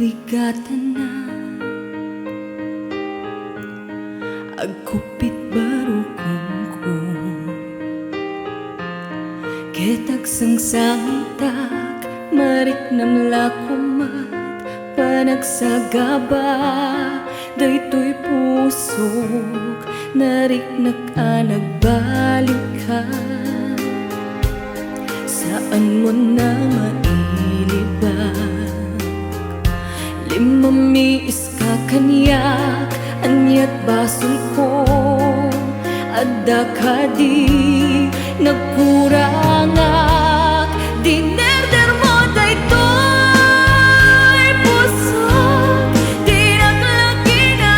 Marikligatan na agkupit barukong ko ketag sangsangitak mariknam lakumat panagsagaba daytoy pusok nariknak nagbalikan saan mo na mailibag limamiis ka kanyak anyat basol ko adda ka di nagkurangak dinerder mo daytoy pusok di naglaki na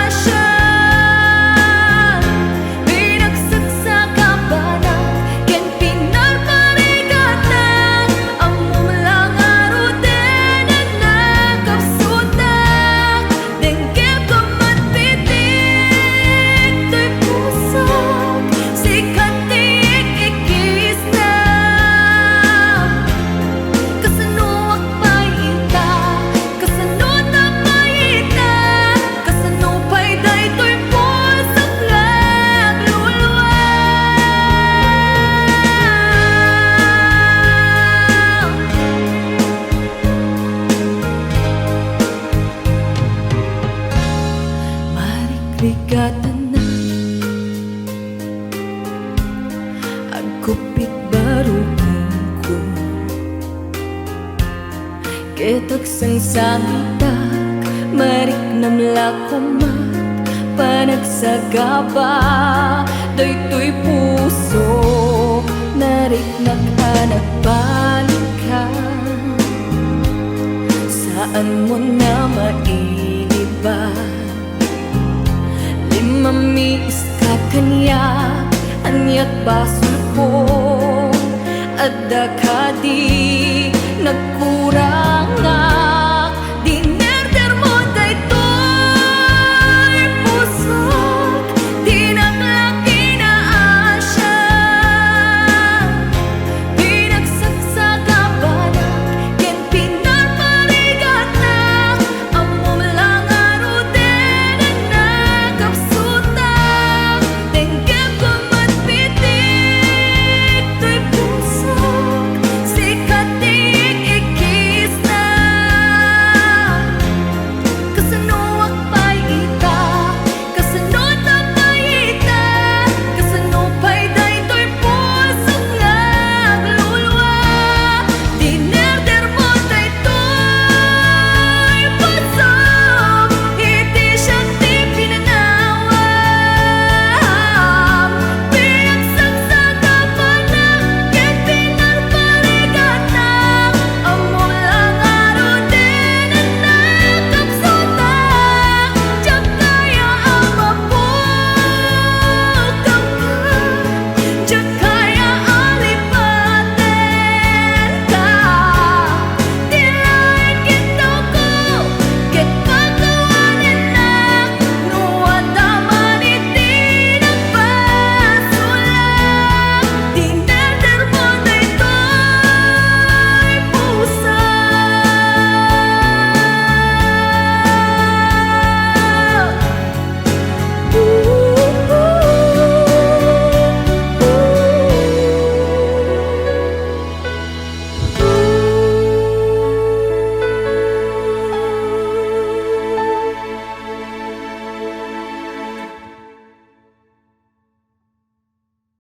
asya pinagsagsaga banak ken pinarmarigatan amom lang aruden na kapsutak denggem ko matpitik toy pusok sikat tiik ikista kasanuak paita kasanuta paita kasanupay daytoy pusok lagluluwa marikligatan na agkupit barukong ko ketag sangsangitak mariknam lakumat panagsagaba daytoy puso nariknak nagbalikan saan mo na mailibag limamiis ka kanyak anyat basol ko adda ka di nagkurang